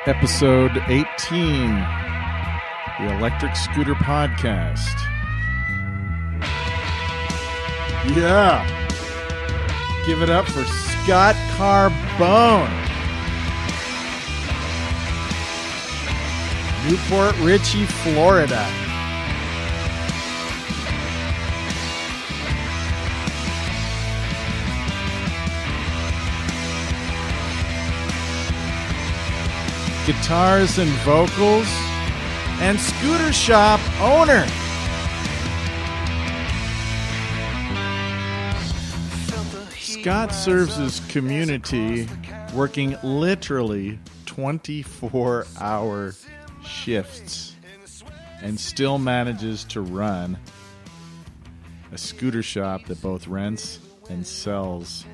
Episode 18, the Electric Scooter Podcast. Yeah. Give it up for Scott Carbone. Port Richey, Florida. Guitars and vocals, and scooter shop owner. Scott serves his community working literally 24-hour shifts and still manages to run a scooter shop that both rents and sells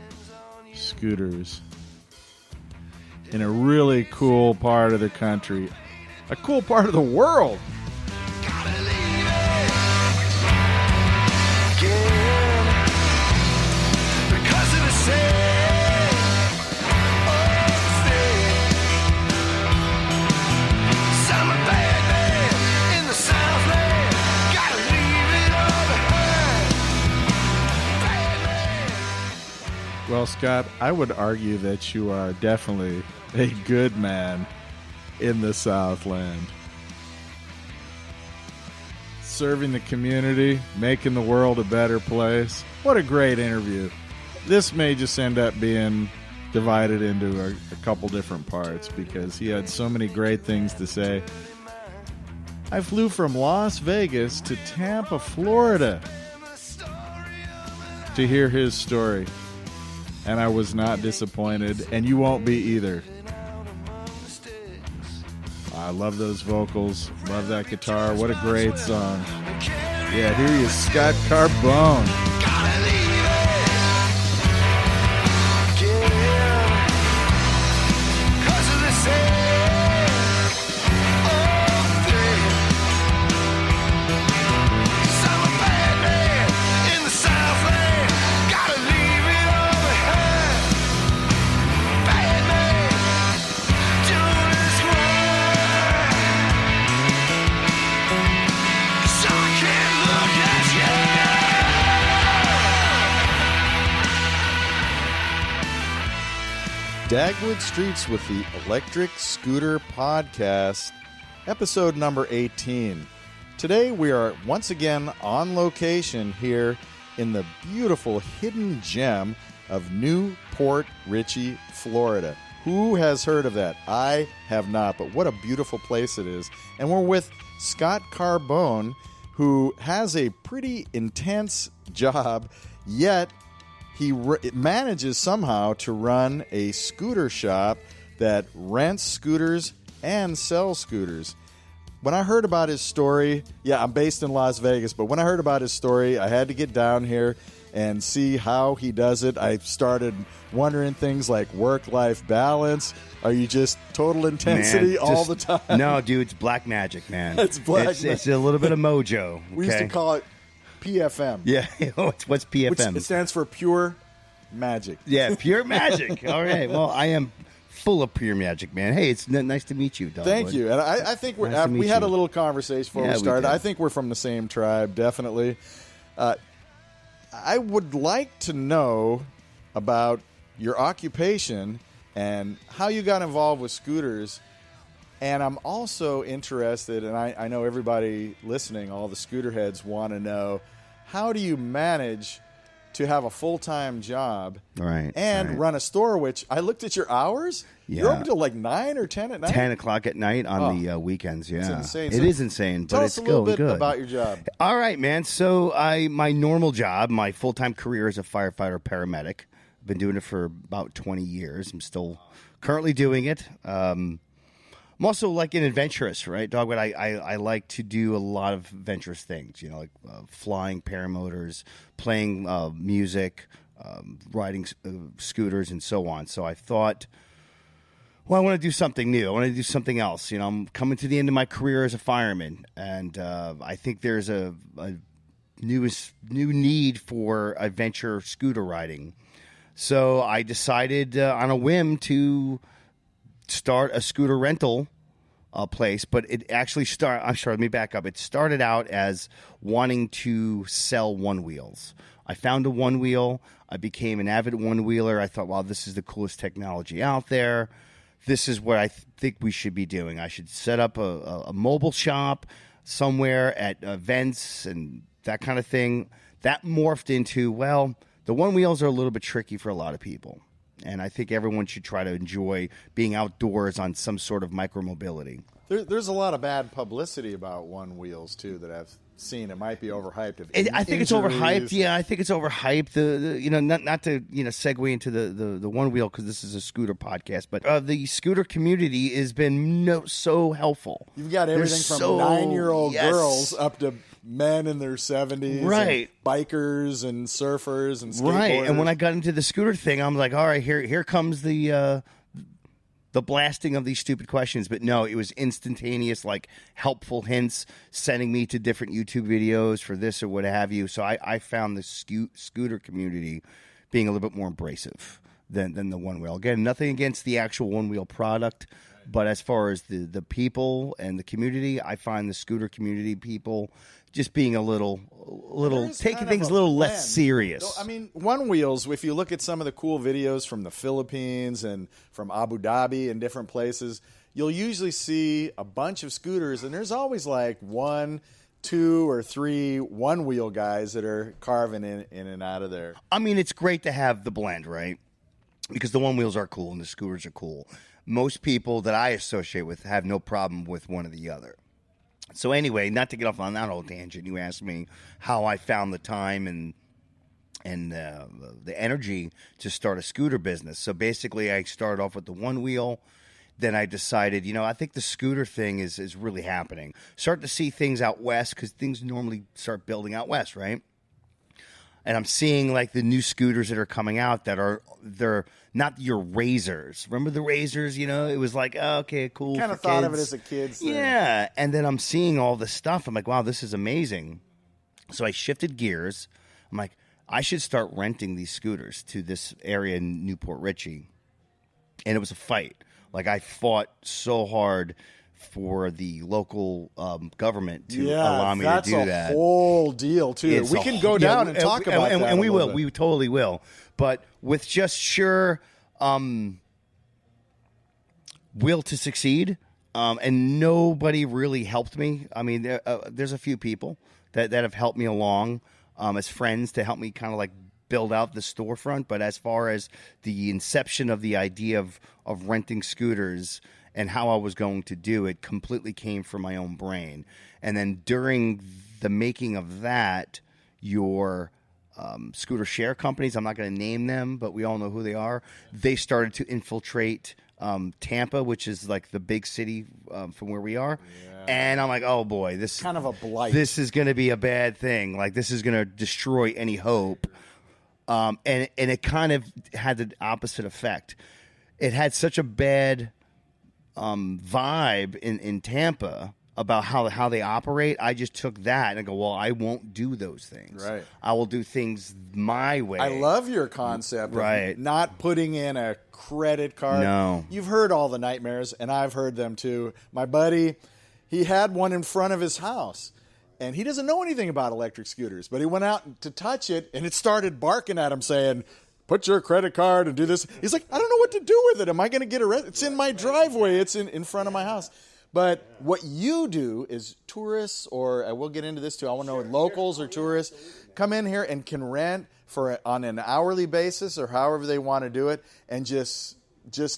scooters in a really cool part of the country, a cool part of the world. Well, Scott, I would argue that you are definitely a good man in the Southland. Serving the community, making the world a better place. What a great interview. This may just end up being divided into a couple different parts because he had so many great things to say. I flew from Las Vegas to Tampa, Florida to hear his story. And I was not disappointed, and you won't be either. I love those vocals, love that guitar. What a great song. Yeah, here he is, Scott Carbone. Dagwood Streets with the Electric Scooter Podcast, episode number 18. Today we are once again on location here in the beautiful hidden gem of Port Richey, Florida. Who has heard of that? I have not, but what a beautiful place it is. And we're with Scott Carbone, who has a pretty intense job, yet he manages somehow to run a scooter shop that rents scooters and sells scooters. When I heard about his story, I'm based in Las Vegas, but when I heard about his story, I had to get down here and see how he does it. I started wondering things like work-life balance. Are you just total intensity all the time? No, dude, it's black magic, man. It's black magic. It's a little bit of mojo. Okay? We used to call it PFM. Yeah, what's PFM? It stands for pure magic. Yeah, pure magic. All right. Well, I am full of pure magic, man. Hey, it's nice to meet you, Dagwood. Thank you. And I think we had a little conversation before we started. I think we're from the same tribe, definitely. I would like to know about your occupation and how you got involved with scooters. And I'm also interested, and I know everybody listening, all the scooter heads want to know, how do you manage to have a full-time job and run a store, which I looked at your hours. Yeah. You're open till like 9 or 10 at night? 10 o'clock at night on the weekends, yeah. It's insane. It is insane, but it's going good. Tell us a little bit about your job. All right, man. So my normal job, my full-time career is a firefighter paramedic. I've been doing it for about 20 years. I'm still currently doing it. I'm also like an adventurous, right, Dagwood? I like to do a lot of adventurous things, like flying paramotors, playing music, riding scooters, and so on. So I thought, well, I want to do something new. I want to do something else. I'm coming to the end of my career as a fireman, and I think there's a new need for adventure scooter riding. So I decided on a whim to start a scooter rental place, but it actually let me back up. It started out as wanting to sell one-wheels. I found a one-wheel. I became an avid one-wheeler. I thought, wow, this is the coolest technology out there. This is what I think we should be doing. I should set up a mobile shop somewhere at events and that kind of thing. That morphed into, well, the one-wheels are a little bit tricky for a lot of people. And I think everyone should try to enjoy being outdoors on some sort of micromobility. There's a lot of bad publicity about one wheels too that I've seen. It might be overhyped. I think it's overhyped. Yeah, I think it's overhyped. Not to segue into the one wheel because this is a scooter podcast, but the scooter community has been so helpful. You've got everything from 9-year-old girls up to men in their 70s, right? And bikers and surfers and skateboarders. Right. And when I got into the scooter thing, I'm like, all right, here comes the blasting of these stupid questions. But no, it was instantaneous, like helpful hints, sending me to different YouTube videos for this or what have you. So I found the scooter community being a little bit more abrasive than the one wheel. Again, nothing against the actual one wheel product. But as far as the people and the community, I find the scooter community people just being a little taking things a little less serious. I mean, one wheels, if you look at some of the cool videos from the Philippines and from Abu Dhabi and different places, you'll usually see a bunch of scooters, and there's always like 1, 2, or 3 one-wheel guys that are carving in and out of there. I mean, it's great to have the blend, right? Because the one wheels are cool and the scooters are cool. Most people that I associate with have no problem with one or the other. So anyway, not to get off on that whole tangent, you asked me how I found the time and the energy to start a scooter business. So basically, I started off with the one wheel. Then I decided, I think the scooter thing is really happening. Start to see things out west because things normally start building out west, right? And I'm seeing like the new scooters that are coming out they're not your razors. Remember the razors? It was like, oh, okay, cool. Kind of thought of it as a kid's thing. Yeah. And then I'm seeing all this stuff. I'm like, wow, this is amazing. So I shifted gears. I'm like, I should start renting these scooters to this area in Port Richey. And it was a fight. Like I fought so hard for the local government to allow me to do that. That's a whole deal, too. We can go down and talk about that. And we will. We totally will. But with just sheer will to succeed, and nobody really helped me. I mean, there's a few people that have helped me along as friends to help me kind of like build out the storefront. But as far as the inception of the idea of renting scooters and how I was going to do it completely came from my own brain. And then during the making of that, your scooter share companies, I'm not going to name them, but we all know who they are, they started to infiltrate Tampa, which is like the big city from where we are. Yeah. And I'm like, oh boy, this kind of a blight. This is going to be a bad thing. Like this is going to destroy any hope. And it kind of had the opposite effect. It had such a bad vibe in Tampa about how they operate. I just took that and I go, well, I won't do those things. Right. I will do things my way. I love your concept of not putting in a credit card. No. You've heard all the nightmares, and I've heard them too. My buddy, he had one in front of his house, and he doesn't know anything about electric scooters, but he went out to touch it, and it started barking at him saying, put your credit card and do this. He's like, I don't know what to do with it. Am I going to get arrested? It's in my driveway. It's in front of my house. But what you do is tourists, or we'll get into this too. I want to know locals or tourists come in here and can rent on an hourly basis or however they want to do it, and just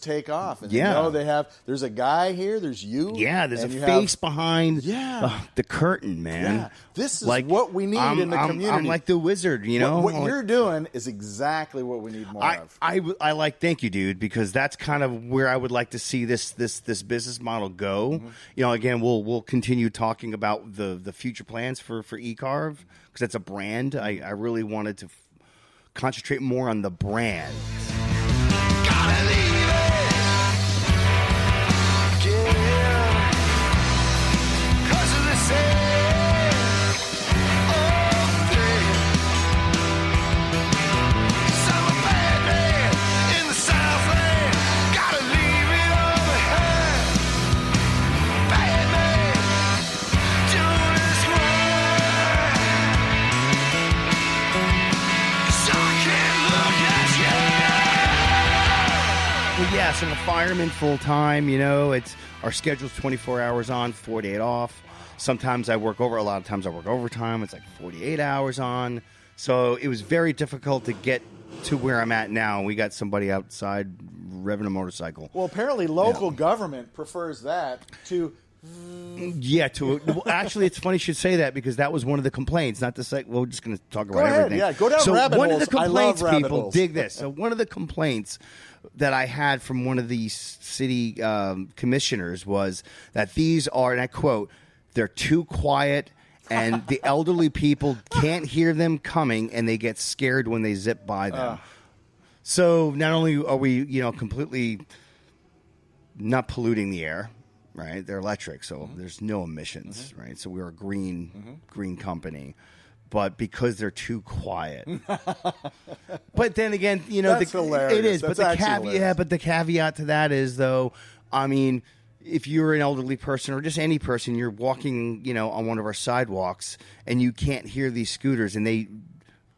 take off. And there's a guy here, there's you. Yeah, there's a face behind the curtain, man. Yeah, this is like, what we need in the community. I'm like the wizard, What you're doing is exactly what we need more of. I like, thank you, dude, because that's kind of where I would like to see this business model go. Mm-hmm. Again, we'll continue talking about the future plans for eCarve, because that's a brand. I really wanted to concentrate more on the brand. Gotta leave it. Yeah. 'Cause of the same old thing. 'Cause I'm a bad man in the Southland. Gotta leave it all yeah, so I'm a fireman full time. It's our schedule's 24 hours on, 48 off. Sometimes I work over. A lot of times I work overtime. It's like 48 hours on. So it was very difficult to get to where I'm at now. We got somebody outside revving a motorcycle. Well, apparently local government prefers that to. Yeah, actually, it's funny you should say that because that was one of the complaints. Not to say, well, we're just going to talk about everything. Yeah, go down rabbit one holes. Of the complaints, I love rabbit people, holes. dig this. So one of the complaints that I had from one of the city commissioners was that these are, and I quote, they're too quiet and the elderly people can't hear them coming and they get scared when they zip by them. So not only are we, completely not polluting the air, right? They're electric, so there's no emissions, right? So we're a green company. But because they're too quiet. But then again, That's hilarious. It is. That's but the caveat to that is, though, I mean, if you're an elderly person or just any person, you're walking, on one of our sidewalks and you can't hear these scooters and they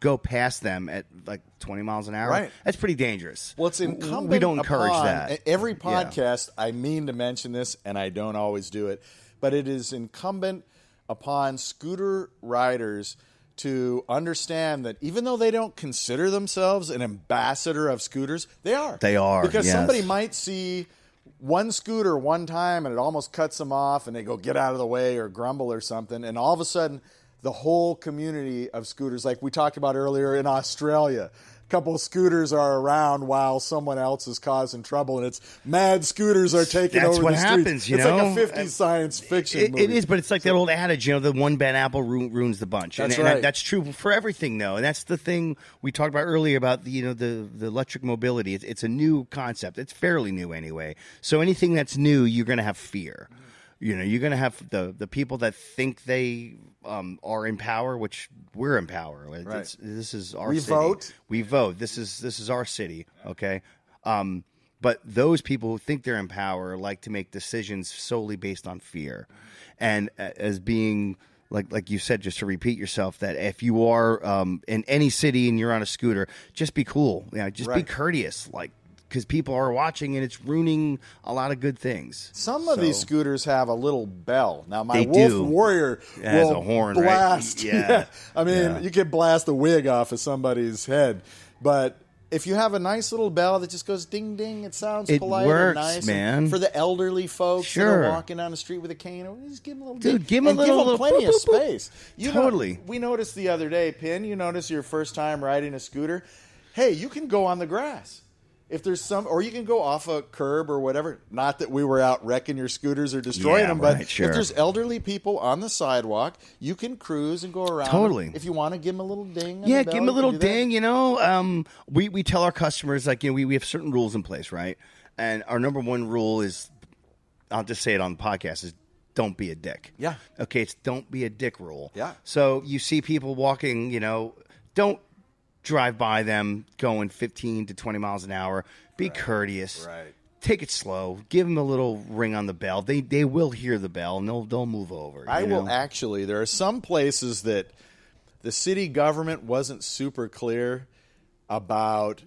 go past them at like 20 miles an hour. Right. That's pretty dangerous. Well, it's incumbent We don't encourage upon, that. Every podcast, I mean to mention this, and I don't always do it, but it is incumbent upon scooter riders to understand that even though they don't consider themselves an ambassador of scooters, they are. They are, Because yes. somebody might see one scooter one time and it almost cuts them off and they go get out of the way or grumble or something, and all of a sudden the whole community of scooters, like we talked about earlier in Australia, a couple of scooters are around while someone else is causing trouble, and it's mad scooters are taking That's over what the happens, streets. you It's know? like a 50s science fiction movie. It is, but it's like that old adage, the one bad apple ruins the bunch. That's and right. That's true for everything, though. And that's the thing we talked about earlier about the electric mobility. It's a new concept. It's fairly new anyway. So anything that's new, you're going to have fear. You're going to have the people that think they are in power, which we're in power. Right. This is our We city. vote. We vote. This is our city. Okay. But those people who think they're in power like to make decisions solely based on fear, and as being like you said, just to repeat yourself, that if you are in any city and you're on a scooter, just be cool. Just be courteous, because people are watching and it's ruining a lot of good things. Some of these scooters have a little bell. Now, my They Wolf do. Warrior Has will a horn, blast. right? Yeah. I mean, Yeah. you could blast the wig off of somebody's head. But if you have a nice little bell that just goes ding, ding, it sounds It polite works, and nice. man. And for the elderly folks that Sure. are walking down the street with a cane, just give them a little Dude, ding. give 'em a And little- give them plenty boop, of boop, boop. space. Totally. We noticed the other day, Pin, you noticed your first time riding a scooter. Hey, you can go on the grass. If there's or you can go off a curb or whatever. Not that we were out wrecking your scooters or destroying them, but right, sure. if there's elderly people on the sidewalk, you can cruise and go around. Totally. If you want to give them a little ding. on Yeah, the give bell, them a you little can do that. ding. We tell our customers we have certain rules in place, right? And our number one rule is, I'll just say it on the podcast, is don't be a dick. Yeah. Okay, it's don't be a dick rule. Yeah. So you see people walking, don't drive by them going 15 to 20 miles an hour. Be courteous. Right. Take it slow. Give them a little ring on the bell. They will hear the bell and they'll move over. I will actually. There are some places that the city government wasn't super clear about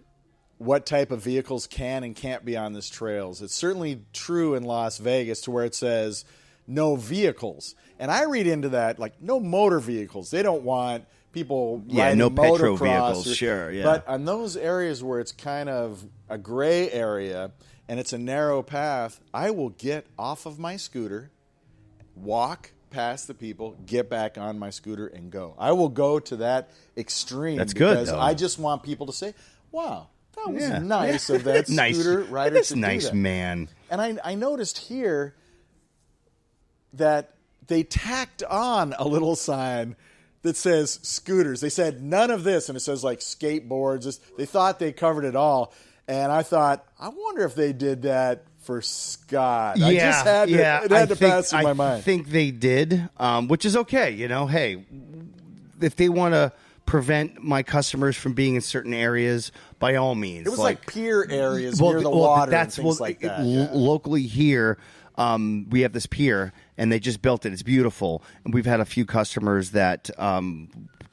what type of vehicles can and can't be on these trails. It's certainly true in Las Vegas to where it says no vehicles. And I read into that like no motor vehicles. They don't want people riding no petro motocross vehicles, sure, yeah. But on those areas where it's kind of a gray area and it's a narrow path, I will get off of my scooter, walk past the people, get back on my scooter, and go. I will go to that extreme. That's good, because though. I just want people to say, wow, that was nice of that Nice. scooter rider That's to do nice, that. man. And I noticed here that they tacked on a little sign that says scooters. They said none of this, and it says like skateboards. They thought they covered it all. And I thought, I wonder if they did that for Scott. I just had to, it had to pass through my mind. I think they did, which is okay. Hey, if they want to prevent my customers from being in certain areas, by all means. It was like pier areas near the water and things like that. Locally here, we have this pier, and they just built it. It's beautiful, and we've had a few customers that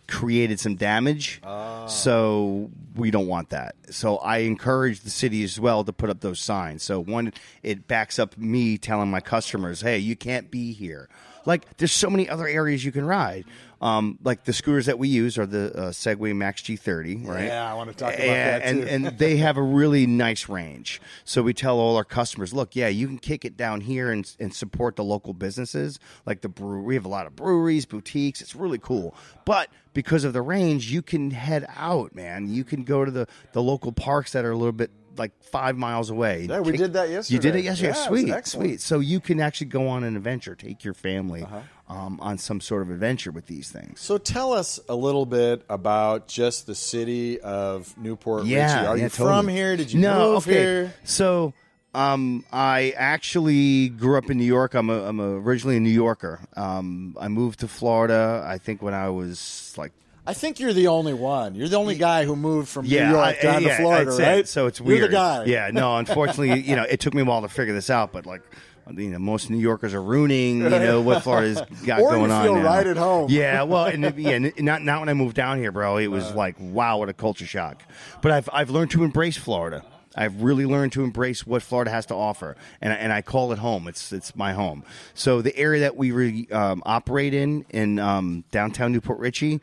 created some damage, so we don't want that. So I encourage the city as well to put up those signs. So one, it backs up me telling my customers, hey, you can't be here. Like, there's so many other areas you can ride. Like the scooters that we use are the Segway Max G30, right? Yeah, I want to talk about that too. And they have a really nice range. So we tell all our customers, look, yeah, you can kick it down here and support the local businesses, like the brewery. We have a lot of breweries, boutiques. It's really cool. But because of the range, you can head out, man. You can go to the local parks that are a little bit like 5 miles away. Yeah, we did that yesterday. You did it yesterday? Yeah, sweet, it was excellent. sweet. So you can actually go on an adventure, take your family on some sort of adventure with these things. So tell us a little bit about just the city of Newport Richey. Are you from here? Did you move here? So I actually grew up in New York. I'm originally a New Yorker. I moved to Florida, I think, when I was like, I think you're the only one. You're the only guy who moved from New York down to Florida, right? So it's weird. You're the guy. Yeah, no, unfortunately, it took me a while to figure this out, but like, most New Yorkers are ruining, what Florida's got going on now. Or you feel right at home. Yeah, well, not when I moved down here, bro. It was like, wow, what a culture shock. But I've learned to embrace Florida. I've really learned to embrace what Florida has to offer, and I call it home. It's my home. So the area that we operate in downtown Newport Richey,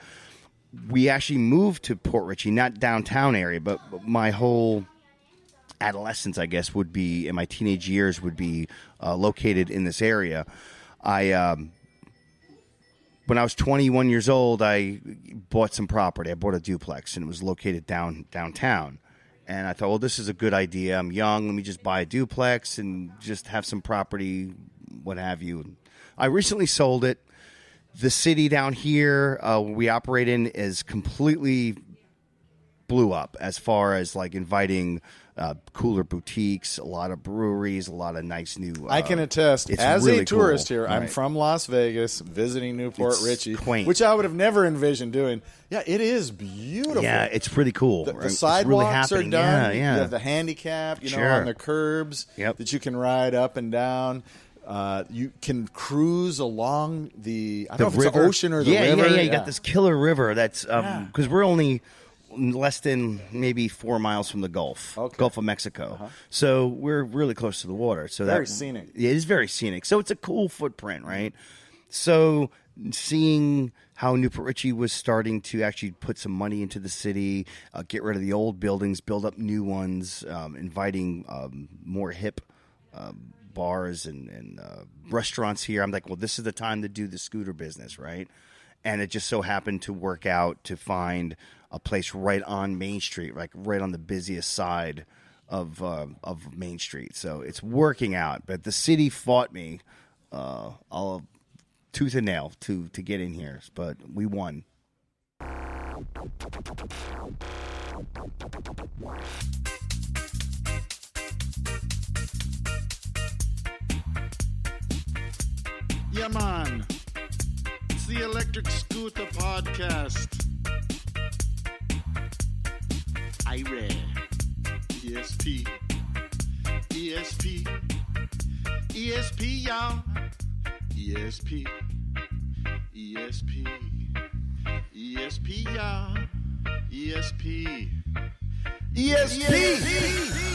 we actually moved to Port Richey, not downtown area, but my whole adolescence, I guess, would be, in my teenage years, would be located in this area. When I was 21 years old, I bought some property. I bought a duplex, and it was located downtown. And I thought, well, this is a good idea. I'm young. Let me just buy a duplex and just have some property, what have you. I recently sold it. The city down here we operate in is completely blew up as far as like inviting cooler boutiques, a lot of breweries, a lot of nice new. I can attest, as really a tourist cool. here, I'm from Las Vegas, visiting Newport Richey, quaint. which I would have never envisioned doing. Yeah, it is beautiful. Yeah, it's pretty cool. The sidewalks are done. Yeah. You have the handicap, Sure. on the curbs that you can ride up and down. You can cruise along the I don't know if it's the ocean or the river. Yeah. You got this killer river that's because we're only less than maybe 4 miles from the Gulf of Mexico. So we're really close to the water. So very scenic. Yeah, it is very scenic. So it's a cool footprint, right? So seeing how Newport Richey was starting to actually put some money into the city, get rid of the old buildings, build up new ones, inviting more hip bars and restaurants here. I'm like, well, this is the time to do the scooter business, right? And it just so happened to work out to find a place right on Main Street, like right on the busiest side of Main Street. So it's working out. But the city fought me all tooth and nail to get in here, but we won. Yeah, man. It's the Electric Scooter Podcast. IRE. ESP. ESP. ESP, y'all. ESP. ESP. ESP, y'all. ESP. ESP.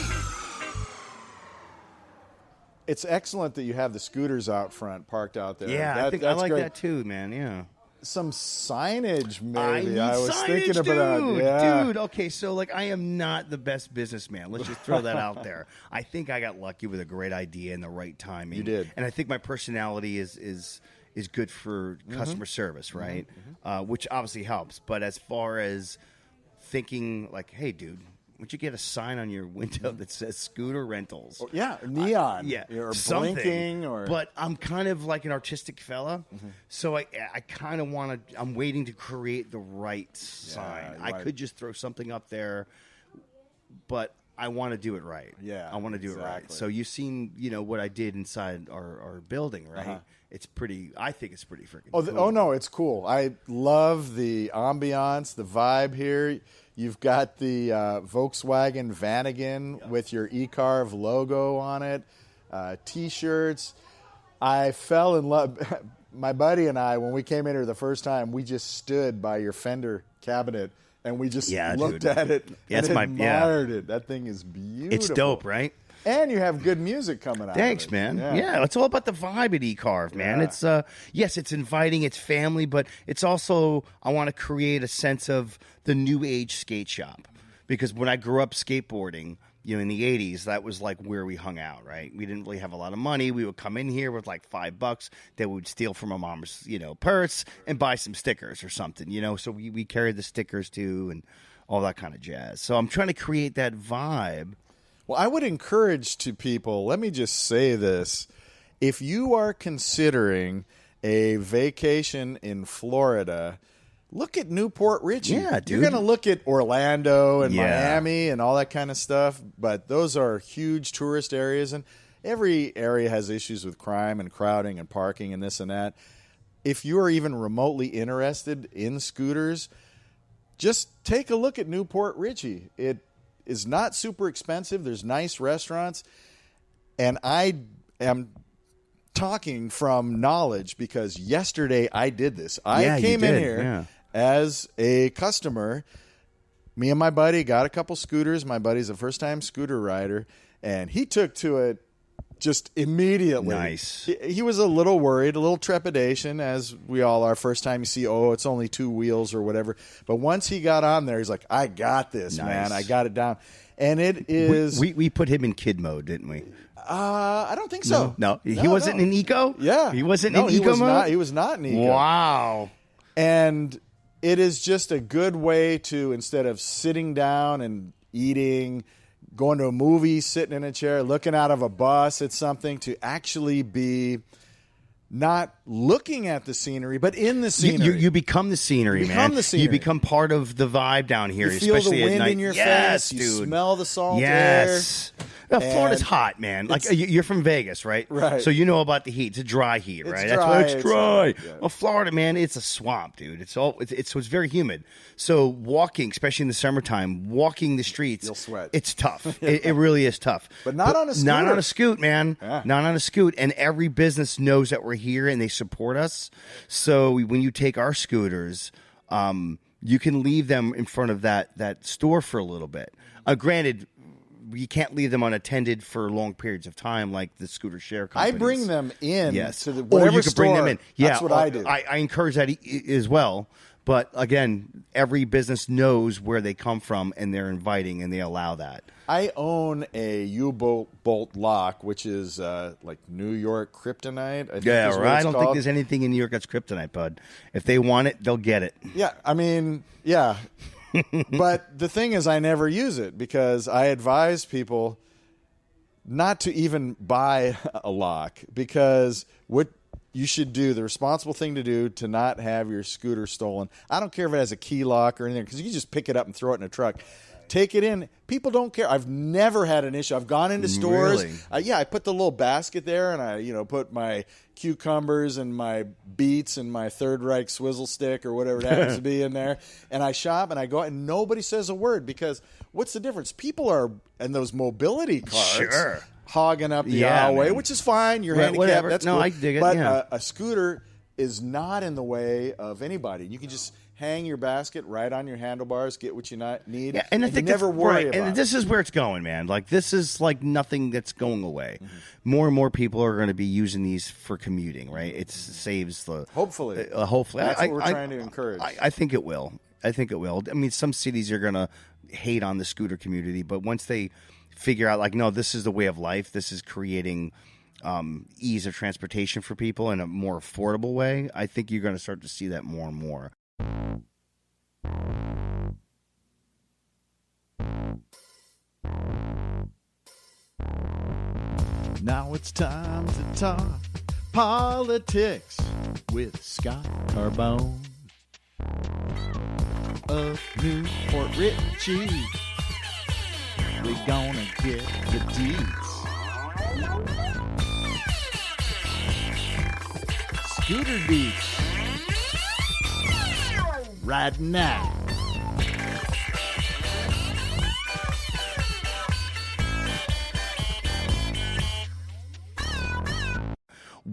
It's excellent that you have the scooters out front, parked out there. Yeah, I think I like that too, man. Yeah. Some signage, maybe. I was signage, thinking about that. Dude, okay, so like I am not the best businessman. Let's just throw that out there. I think I got lucky with a great idea and the right timing. You did. And I think my personality is good for customer service, right? Which obviously helps. But as far as thinking like, hey, dude, would you get a sign on your window that says scooter rentals? Neon. Or something. Blinking. But I'm kind of like an artistic fella, so I kind of want to. I'm waiting to create the right sign. I could just throw something up there, but I want to do it right. Yeah, I want to do it right. So you've seen, what I did inside our building, right? It's pretty. I think it's pretty freaking. Cool. No, it's cool. I love the ambiance, the vibe here. You've got the Volkswagen Vanagon with your eCarve logo on it. T-shirts. I fell in love. My buddy and I, when we came in here the first time, we just stood by your Fender cabinet and we just looked at it and admired it. That thing is beautiful. It's dope, right? And you have good music coming out. Thanks, of it. man. Yeah, it's all about the vibe at eCarve, man. It's yes, it's inviting, it's family, but it's also I want to create a sense of the new age skate shop. Because when I grew up skateboarding, in the 80s, that was like where we hung out, right? We didn't really have a lot of money. We would come in here with like $5 that we would steal from my mom's, purse and buy some stickers or something, So we carried the stickers too and all that kind of jazz. So I'm trying to create that vibe. Well, I would encourage to people, let me just say this. If you are considering a vacation in Florida, look at Port Richey. Yeah, dude. You're going to look at Orlando and Miami and all that kind of stuff, but those are huge tourist areas, and every area has issues with crime and crowding and parking and this and that. If you are even remotely interested in scooters, just take a look at Port Richey. It is not super expensive. There's nice restaurants. And I am talking from knowledge because yesterday I did this. I came in here as a customer. Me and my buddy got a couple scooters. My buddy's a first-time scooter rider, and he took to it just immediately. Nice. He was a little worried, a little trepidation, as we all are. First time you see, it's only 2 wheels or whatever. But once he got on there, he's like, I got this, man. I got it down. And it is... We put him in kid mode, didn't we? I don't think so. No. He wasn't in eco? Yeah. He wasn't in eco mode? He was not in eco. Wow. And it is just a good way to, instead of sitting down and eating... going to a movie, sitting in a chair, looking out of a bus at something, to actually be not looking at the scenery, but in the scenery. You become the scenery, man. You become part of the vibe down here, you feel especially the wind at night. in your yes, face. dude. You smell the salt yes. air. Florida's hot, man. Like you're from Vegas, right? Right. So you know about the heat. It's a dry heat, right? Dry. That's why it's dry. Yeah. Well, Florida, man, it's a swamp, dude. So it's very humid. So walking, especially in the summertime, walking the streets, you'll sweat. It's tough. It really is tough. But not on a scooter. Not on a scoot, man. Yeah. Not on a scoot. And every business knows that we're here and they support us. So when you take our scooters, you can leave them in front of that store for a little bit. Granted, you can't leave them unattended for long periods of time like the scooter share companies. I bring them in to the or whatever you can store. bring them in. Yeah, that's what I do. I encourage that as well. But again, every business knows where they come from, and they're inviting, and they allow that. I own a U-bolt lock, which is like New York kryptonite. I don't think there's anything in New York that's kryptonite, bud. If they want it, they'll get it. Yeah, I mean, yeah. But the thing is, I never use it because I advise people not to even buy a lock, because what you should do, the responsible thing to do to not have your scooter stolen, I don't care if it has a key lock or anything, because you can just pick it up and throw it in a truck. Take it in. People don't care. I've never had an issue. I've gone into stores. Really? I put the little basket there, and I put my cucumbers and my beets and my Third Reich swizzle stick or whatever it happens to be in there. And I shop and I go out, and nobody says a word, because what's the difference? People are in those mobility carts hogging up the aisleway, man. which is fine. You're handicapped. Whatever. That's no, cool. I dig it. But a scooter is not in the way of anybody. You can just hang your basket right on your handlebars, get what you need, and I think never worry about it. And this is where it's going, man. Like, this is like nothing that's going away. Mm-hmm. More and more people are going to be using these for commuting, right? It saves the... Hopefully. Hopefully. That's what we're trying to encourage. I think it will. I mean, some cities are going to hate on the scooter community, but once they figure out, like, no, this is the way of life, this is creating ease of transportation for people in a more affordable way, I think you're going to start to see that more and more. Now it's time to talk politics with Scott Carbone of Port Richey. We're gonna get the deets. Scooter deets. Right now.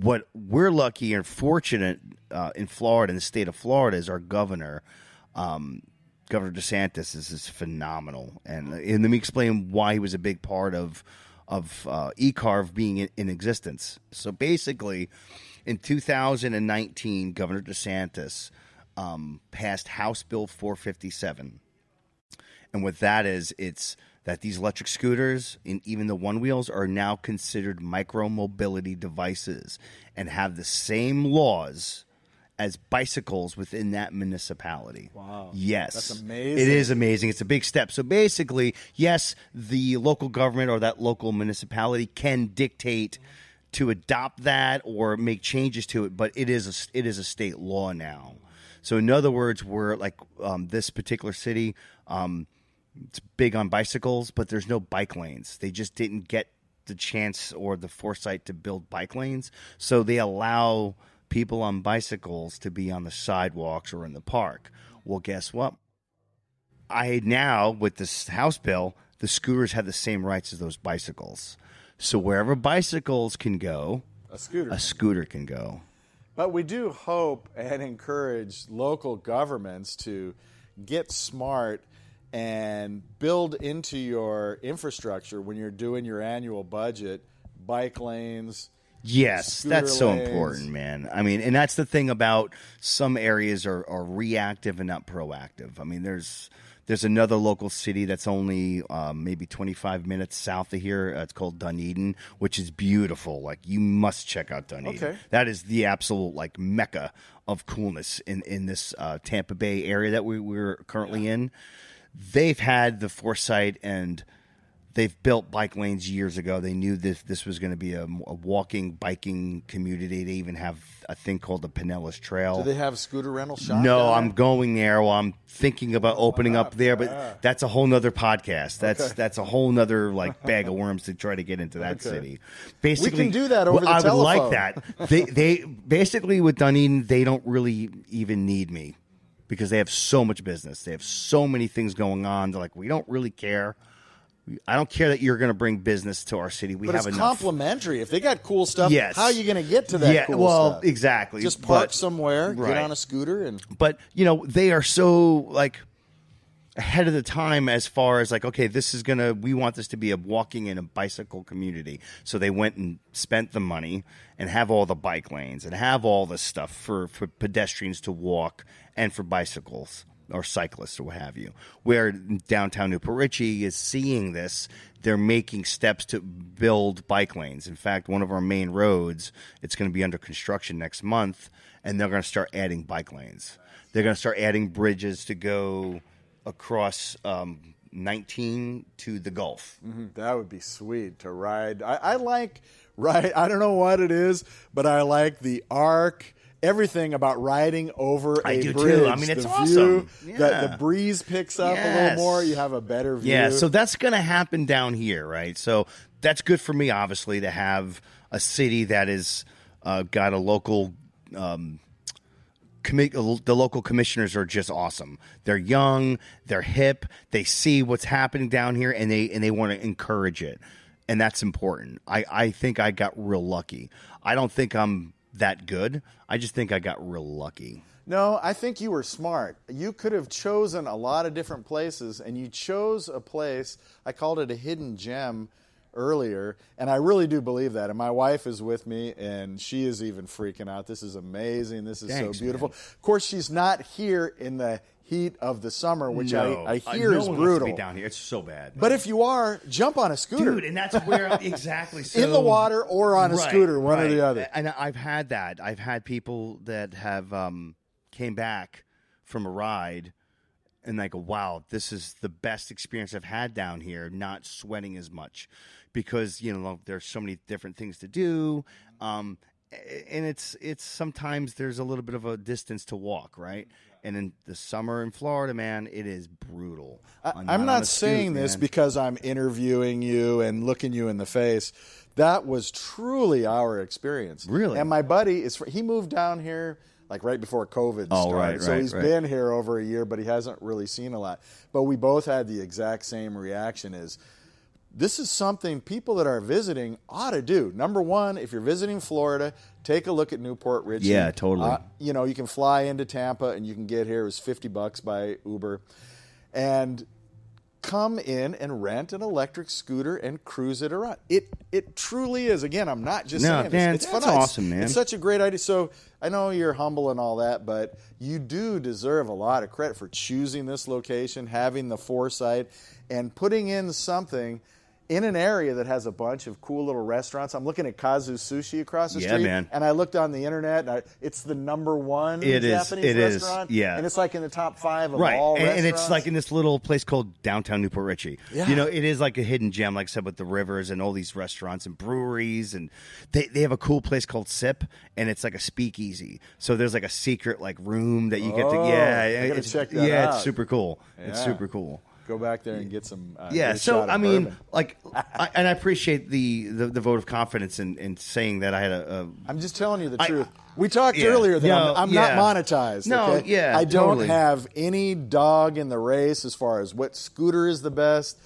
What we're lucky and fortunate in Florida, in the state of Florida, is our governor. Governor DeSantis is phenomenal, and let me explain why he was a big part of eCarve being in existence. So basically, in 2019, Governor DeSantis passed House Bill 457, and what that is, it's that these electric scooters and even the one wheels are now considered micro-mobility devices and have the same laws as bicycles within that municipality. Wow. Yes. That's amazing. It is amazing. It's a big step. So basically, yes, the local government or that local municipality can dictate to adopt that or make changes to it, but it is a state law now. So in other words, we're like this particular city, it's big on bicycles, but there's no bike lanes. They just didn't get the chance or the foresight to build bike lanes. So they allow people on bicycles to be on the sidewalks or in the park. Well, guess what? Now, with this House bill, the scooters have the same rights as those bicycles. So wherever bicycles can go, a scooter can go. But we do hope and encourage local governments to get smart and build into your infrastructure when you're doing your annual budget, bike lanes. Yes, that's so lanes. important, man. I mean, and that's the thing about some areas are reactive and not proactive. I mean, there's another local city that's only maybe 25 minutes south of here. It's called Dunedin, which is beautiful. Like, you must check out Dunedin. Okay. That is the absolute, like, mecca of coolness in this Tampa Bay area that we're currently in. They've had the foresight and they've built bike lanes years ago. They knew this was going to be a walking, biking community. They even have a thing called the Pinellas Trail. Do they have a scooter rental shop? No, I'm going there. Well, I'm thinking about opening up there, but that's a whole nother podcast. That's a whole nother like bag of worms to try to get into that city. Basically, we can do that over the telephone. I would like that. They basically with Dunedin, they don't really even need me because they have so much business. They have so many things going on. They're like, we don't really care. I don't care that you're going to bring business to our city. We have enough. But it's complimentary. If they got cool stuff, yes. How are you going to get to that cool stuff? Well, exactly. Just park somewhere, get on a scooter. But, they are so, like, ahead of the time as far as, like, okay, we want this to be a walking and a bicycle community. So they went and spent the money and have all the bike lanes and have all this stuff for pedestrians to walk and for bicycles or cyclists or what have you. Where downtown Port Richey is seeing this, they're making steps to build bike lanes. In fact, one of our main roads, it's going to be under construction next month, and they're going to start adding bike lanes. They're going to start adding bridges to go across 19 to the Gulf. Mm-hmm. That would be sweet to ride. I like ride. I don't know what it is, but I like the arc. Everything about riding over a bridge. Too. I mean, it's awesome. The breeze picks up a little more. You have a better view. Yeah, so that's going to happen down here, right? So that's good for me, obviously, to have a city that is got a local the local commissioners are just awesome. They're young, they're hip, they see what's happening down here, and they want to encourage it, and that's important. I think I got real lucky. I don't think I'm that good. I just think I got real lucky. No, I think you were smart. You could have chosen a lot of different places, and you chose a place. I called it a hidden gem earlier, and I really do believe that. And my wife is with me, and she is even freaking out. This is amazing. This is so beautiful. Man. Of course, she's not here in the heat of the summer, which I hear is brutal. Wants to be down here. It's so bad. But if you are, jump on a scooter. Dude, and that's where, exactly. So, in the water or on a scooter, one or the other. And I've had that. I've had people that have came back from a ride, and they go, wow, this is the best experience I've had down here, not sweating as much. Because, there's so many different things to do. And it's sometimes there's a little bit of a distance to walk, right? And in the summer in Florida, man, it is brutal. I'm not saying this because I'm interviewing you and looking you in the face. That was truly our experience. Really? And my buddy, he moved down here like right before COVID started. So he's been here over a year, but he hasn't really seen a lot. But we both had the exact same reaction is, this is something people that are visiting ought to do. Number one, if you're visiting Florida, take a look at Newport Richey. Yeah, totally. You can fly into Tampa and you can get here. It was $50 by Uber. And come in and rent an electric scooter and cruise it around. It truly is. Again, I'm not just saying man, it's that's fun. awesome, man. It's such a great idea. So I know you're humble and all that, but you do deserve a lot of credit for choosing this location, having the foresight, and putting in something in an area that has a bunch of cool little restaurants. I'm looking at Kazu Sushi across the street, man. and I looked on the internet, and it's the #1 Japanese restaurant. Yeah. And it's like in the top 5 of right. all restaurants. And it's like in this little place called downtown Newport Richey. Yeah. It is like a hidden gem, like I said, with the rivers and all these restaurants and breweries. And they have a cool place called Sip, and it's like a speakeasy. So there's like a secret like room that you get to. Yeah, I gotta check that out. It's super cool. Yeah. It's super cool. Go back there and get some. Yeah, get a so shot of I mean, bourbon. like, and I appreciate the vote of confidence in saying that I had a I'm just telling you the truth. We talked earlier that I'm yeah. not monetized. No, okay? yeah, I don't totally. have any dog in the race as far as what scooter is the best.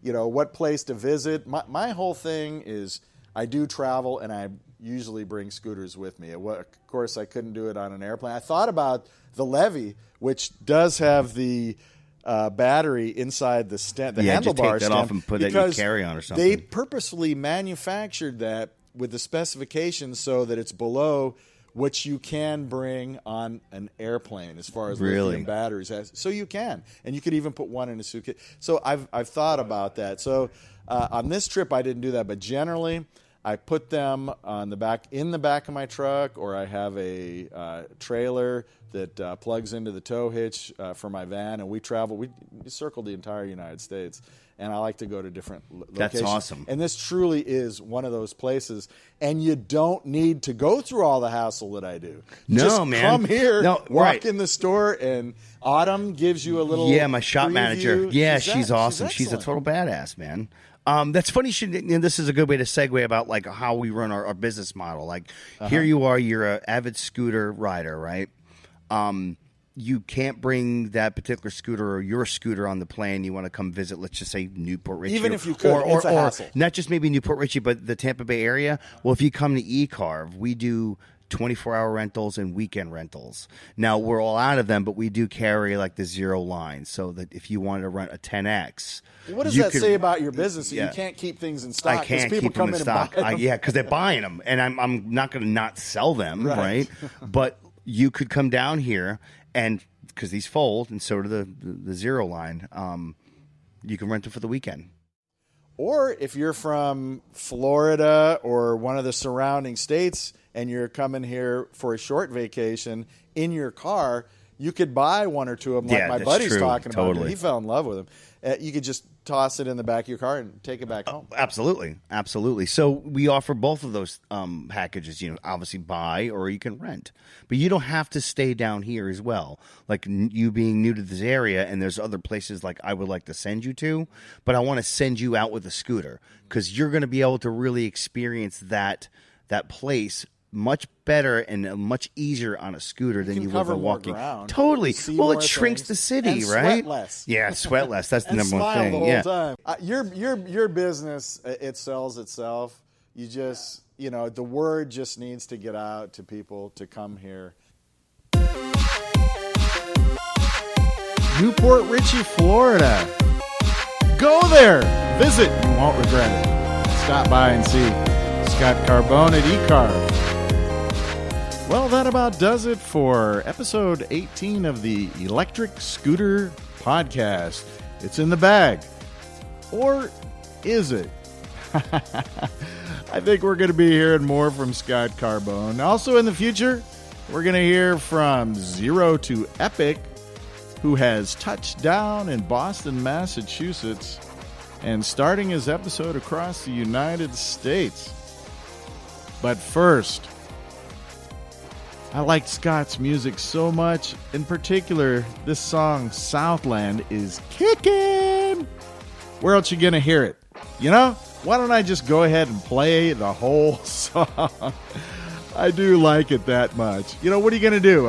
What place to visit. My whole thing is I do travel and I usually bring scooters with me. Of course, I couldn't do it on an airplane. I thought about the Levy, which does have the battery inside the stem, the just handlebar take that stem, off and put that in your carry-on or something. They purposely manufactured that with the specifications so that it's below what you can bring on an airplane as far as lithium batteries. So you can, and you could even put one in a suitcase. So I've thought about that. So on this trip I didn't do that, but generally I put them in the back of my truck, or I have a trailer that plugs into the tow hitch for my van, and we travel. We circle the entire United States, and I like to go to different locations. That's awesome. And this truly is one of those places, and you don't need to go through all the hassle that I do. No, Just man. come here, No, walk right. in the store, and Autumn gives you a little my shop preview. manager. Yeah, she's awesome. She's a excellent. total badass, man. That's funny. This is a good way to segue about like how we run our business model. Like here you are, you're an avid scooter rider, right? You can't bring that particular scooter or your scooter on the plane. You want to come visit, let's just say Newport Richey. Even if you could, it's a hassle. Not just maybe Newport Richey, but the Tampa Bay area. Well, if you come to eCarve, we do 24-hour rentals and weekend rentals. Now, we're all out of them, but we do carry like the zero line, so that if you wanted to rent a 10X. What does that say about your business that you can't keep things in stock? I can't people keep them come in and stock. buy them. Because they're buying them, and I'm not going to not sell them, right? But you could come down here, and because these fold, and so do the zero line, you can rent it for the weekend. Or if you're from Florida or one of the surrounding states and you're coming here for a short vacation in your car, you could buy one or two of them, like my that's buddy's true. talking about. Totally. He fell in love with them. You could just toss it in the back of your car and take it back home. Absolutely. So we offer both of those packages. Obviously buy or you can rent, but you don't have to stay down here as well. Like you being new to this area, and there's other places like I would like to send you to, but I want to send you out with a scooter because you're going to be able to really experience that place much better and much easier on a scooter than you would cover by more walking. ground. Totally. See Well, more it shrinks things. the city, And right? sweat less. Yeah, sweat less. That's the And number one smile thing. the whole Yeah. time. Your business, it sells itself. You just, the word just needs to get out to people to come here. Newport Richey, Florida. Go there. Visit. You won't regret it. Stop by and see Scott Carbone at eCarve. Well, that about does it for episode 18 of the Electric Scooter Podcast. It's in the bag. Or is it? I think we're going to be hearing more from Scott Carbone. Also in the future, we're going to hear from Zero to Epic, who has touched down in Boston, Massachusetts, and starting his episode across the United States. But first, I like Scott's music so much. In particular, this song, Southland, is kicking. Where else you going to hear it? Why don't I just go ahead and play the whole song? I do like it that much. What are you going to do?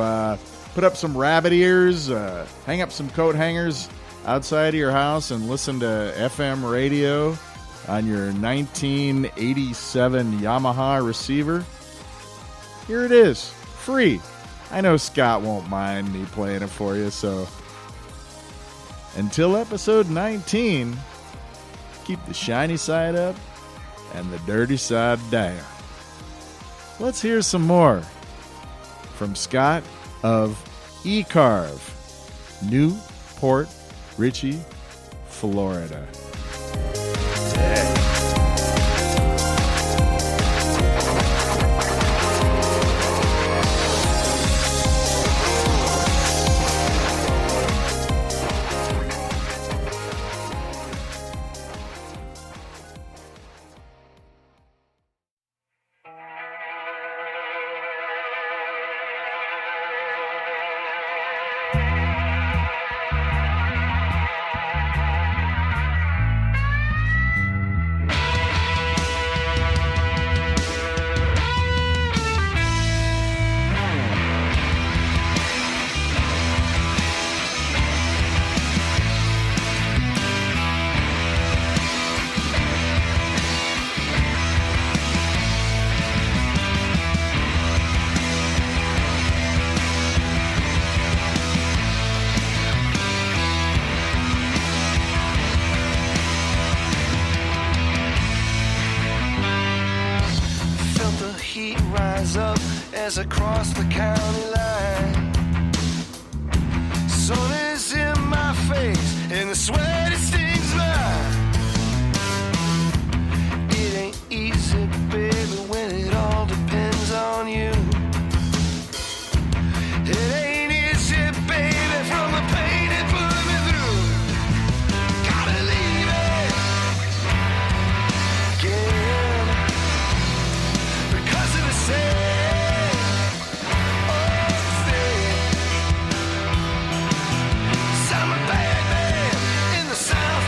Put up some rabbit ears, hang up some coat hangers outside of your house and listen to FM radio on your 1987 Yamaha receiver? here it is, free. I know Scott won't mind me playing it for you, so until episode 19, keep the shiny side up and the dirty side down. Let's hear some more from Scott of eCarve, New Port Richey, Florida. Up as I cross the county line. Sun is in my face and the sweat it stings mine. It ain't easy, baby, when it all depends on you. It ain't easy, baby, from the pain it put me through. Gotta leave it again because of the same. South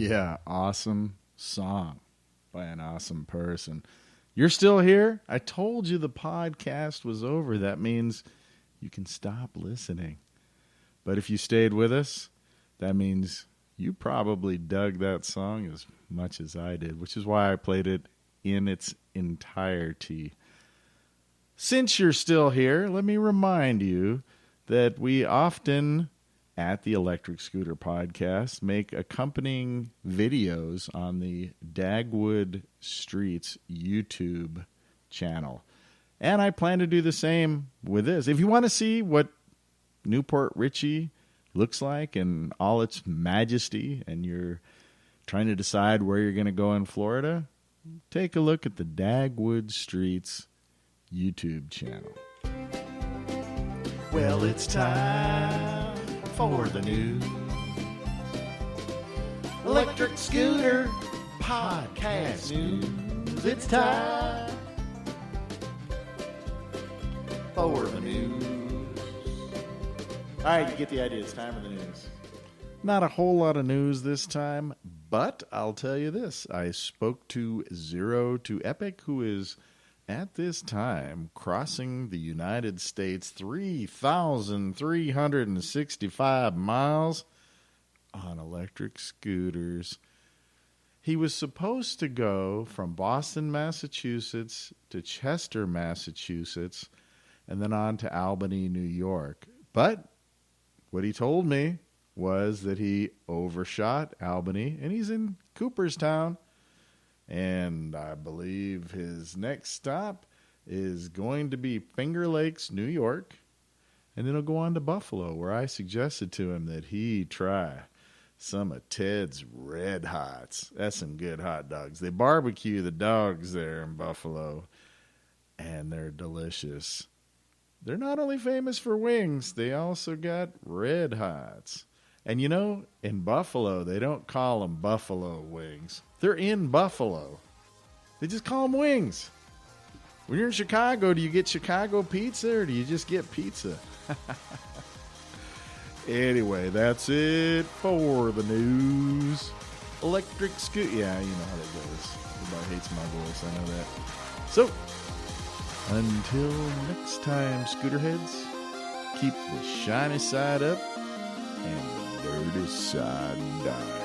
Yeah, awesome song by an awesome person. You're still here? I told you the podcast was over. That means you can stop listening. But if you stayed with us, that means you probably dug that song as much as I did, which is why I played it in its entirety. Since you're still here, let me remind you that we often, at the Electric Scooter Podcast, make accompanying videos on the Dagwood Streets YouTube channel. And I plan to do the same with this. If you want to see what Port Richey looks like in all its majesty, and you're trying to decide where you're going to go in Florida, take a look at the Dagwood Streets YouTube channel. Well, it's time for the new Electric Scooter Podcast News. It's time for the news. All right, you get the idea. It's time for the news. Not a whole lot of news this time, but I'll tell you this. I spoke to Zero to Epic, who is at this time crossing the United States 3,365 miles on electric scooters. He was supposed to go from Boston, Massachusetts to Chester, Massachusetts, and then on to Albany, New York. But what he told me was that he overshot Albany, and he's in Cooperstown. And I believe his next stop is going to be Finger Lakes, New York. And then he'll go on to Buffalo, where I suggested to him that he try some of Ted's Red Hots. That's some good hot dogs. They barbecue the dogs there in Buffalo, and they're delicious. They're not only famous for wings, they also got Red Hots. And you know, in Buffalo, they don't call them buffalo wings. They're in Buffalo. They just call them wings. When you're in Chicago, do you get Chicago pizza or do you just get pizza? Anyway, that's it for the news. Electric Scoot. Yeah, you know how that goes. Everybody hates my voice. I know that. So, until next time, Scooterheads, keep the shiny side up and the dirty side down.